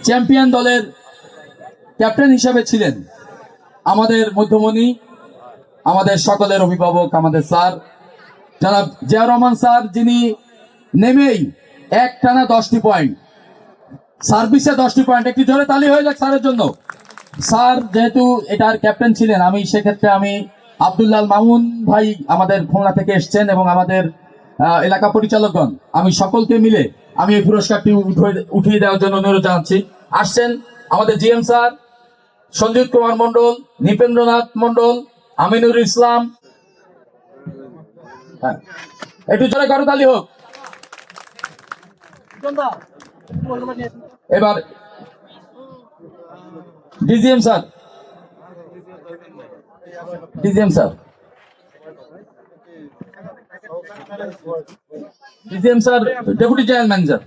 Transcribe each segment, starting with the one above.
Champion দলের captain হিসেবে ছিলেন আমাদের মধ্যমণি, আমাদের সকলের অভিভাবক, আমাদের স্যার জনাব জিয়া রহমান স্যার, যিনি নেমেই একটানা 10টি পয়েন্ট, সার্ভিসে 10টি পয়েন্ট। একটি জোরে তালি হয়ে যাক স্যারের জন্য। স্যার যেহেতু এটার ক্যাপ্টেন ছিলেন, আমি সেক্ষেত্রে আমি আব্দুল্লাহ মামুন ভাই আমাদের খুলনা থেকে এসছেন এবং আমাদের এলাকা পরিচালকগণ, আমি সকলকে মিলে আমি এই পুরস্কারটি উঠিয়ে দেওয়ার জন্য অনুরোধ জানাচ্ছি। আসছেন আমাদের জিএম স্যার, সঞ্জিত কুমার মন্ডল, নৃপেন্দ্রনাথ মন্ডল, আমিনুর ইসলাম। একটু জোরে করতালি হোক। এবার DGM sir, DGM sir, DGM sir, deputy general manager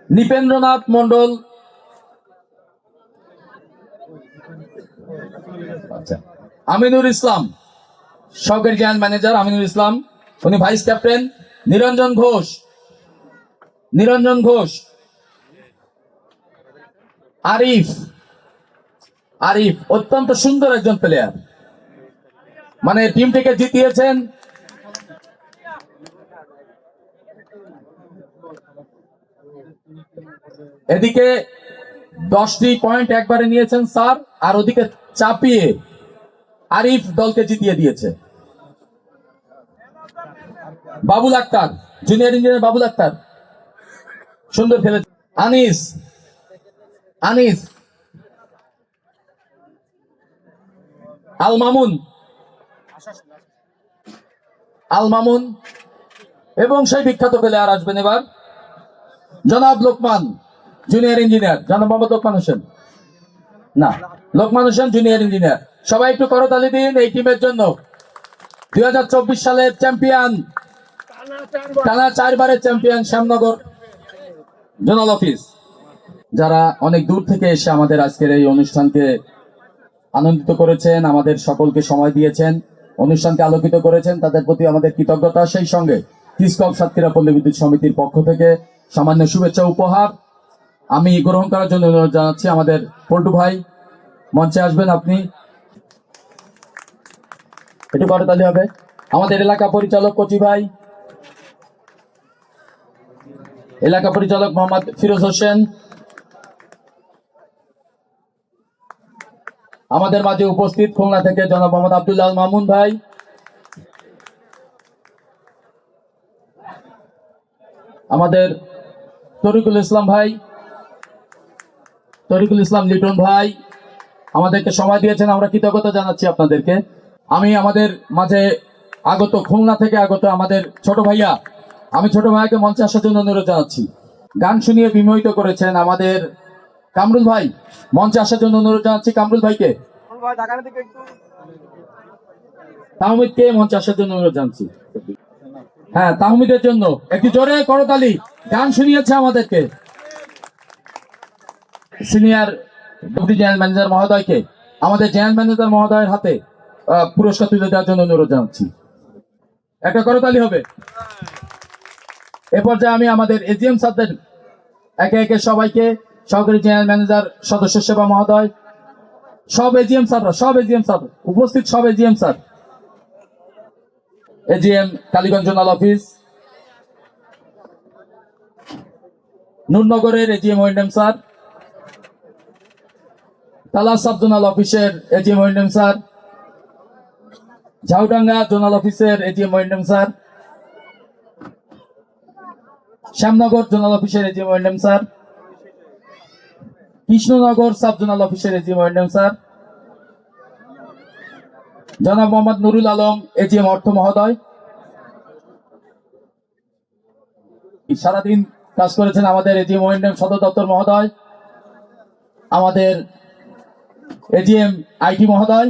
Nripendranath Mondal, আচ্ছা, আমিনুর ইসলাম সহকারী জেনারেল ম্যানেজার আমিনুর ইসলাম, উনি ভাইস ক্যাপ্টেন। নিরঞ্জন ঘোষ, নিরঞ্জন ঘোষ, আরিফ, আরিফ অত্যন্ত সুন্দর একজন প্লেয়ার, মানে টিমটিকে জিতিয়েছেন। এদিকে 10টি পয়েন্ট একবারে নিয়েছেন স্যার, আর ওদিকে চাপিয়ে আরিফ দলকে জিতিয়ে দিয়েছে। বাবুল আক্তার, জুনিয়র ইঞ্জিনিয়ার বাবুল আক্তার সুন্দর খেলেছে। আনিস, আনিস, আল মামুন, আল মামুন, এবং সেই বিখ্যাত প্লেয়ার আসবেন এবার জনাব লোকমান, জুনিয়র ইঞ্জিনিয়ার, জনাব মোহাম্মদ লোকমান হোসেন, না লোকমান হোসেন জুনিয়র ইঞ্জিনিয়ার। সবাই একটু করতালি দিন এই টিমের জন্য। 2024 সালের চ্যাম্পিয়ন, টানা 4বারের চ্যাম্পিয়ন শ্যামনগর জোনাল অফিস, যারা অনেক দূর থেকে এসে আমাদের আজকের এই অনুষ্ঠানকে আনন্দিত করেছেন, আমাদের সকলকে সময় দিয়েছেন, অনুষ্ঠানকে আলোকিত করেছেন, তাদের প্রতি আমাদের কৃতজ্ঞতা। সেই সঙ্গে কিসকপ সাতক্ষীরা পল্লী বিদ্যুৎ সমিতির পক্ষ থেকে সামান্য শুভেচ্ছা উপহার আমি গ্রহণ করার জন্য অনুরোধ জানাচ্ছি। আমাদের পল্টু ভাই মঞ্চে আসবেন, আপনি একটু করতালি হবে। আমাদের এলাকা পরিচালক কচি ভাই, এলাকা পরিচালক মোহাম্মদ ফিরোজ হোসেন, আমাদের মাঝে উপস্থিত খুলনা থেকে জনাব মোহাম্মদ আব্দুল্লাহ মামুন ভাই, আমাদের তরিকুল ইসলাম ভাই, তরিকুল ইসলাম লিটন ভাই আমাদেরকে সময় দিয়েছেন, আমরা কৃতজ্ঞতা জানাচ্ছি আপনাদেরকে। আমি আমাদের মাঝে আগত, খুলনা থেকে আগত আমাদের ছোট ভাইয়া, আমি ছোট ভাইয়াকে মঞ্চে আসার জন্য অনুরোধ জানাচ্ছি। গান শুনিয়ে বিমোহিত করেছেন আমাদের কামরুল ভাই, মঞ্চে আসার জন্য অনুরোধ জানাচ্ছি কামরুল ভাইকে। তাহমিদকে মঞ্চে আসার জন্য অনুরোধ জানাচ্ছি। হ্যাঁ, তাহমিদের জন্য একটি জোরে করতালি। গান শুনিয়েছে আমাদেরকে সিনিয়র ডেপুটি জেনারেল ম্যানেজার মহোদয়কে, আমাদের জেনারেল ম্যানেজার মহোদয়ের হাতে পুরস্কার তুলে দেওয়ার জন্য অনুরোধ জানাচ্ছি। একটা করতালি হবে। এ পর্যায়ে আমি আমাদের এজিএম স্যারদের একে একে সবাইকে, সহকারী জেনারেল ম্যানেজার, সদস্য সেবা মহোদয়, সব এজিএম স্যাররা, সব এজিএম স্যার উপস্থিত, সব AGM sir, AGM Kaliganj zonal office, নূরনগরের এজিএম ওয়েন্ডেম স্যার, তালা সাব জোনাল অফিসের এজিএম ওয়েন্ডেম স্যার, ঝাউডাঙ্গা জোনাল অফিসের এজিএম ওয়েন্ডেম স্যার, শ্যামনগর জোনাল অফিসের এজিএম ওয়েন্ডেম স্যার, কৃষ্ণনগর সাব জোনাল অফিসের এজিএম ওয়েন্ডেম স্যার, জনাব মোহাম্মদ নুরুল আলম এজিএম অর্থ মহোদয়, সারাদিন কাজ করেছেন আমাদের এজিএম ওয়েন্ডেম সদর দপ্তর মহোদয়, আমাদের এজিএম আইটি মহোদয়,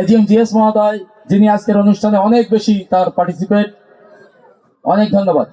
এজিএম জিএস মহোদয়, যিনি আজকের অনুষ্ঠানে অনেক বেশি তার পার্টিসিপেট, অনেক ধন্যবাদ।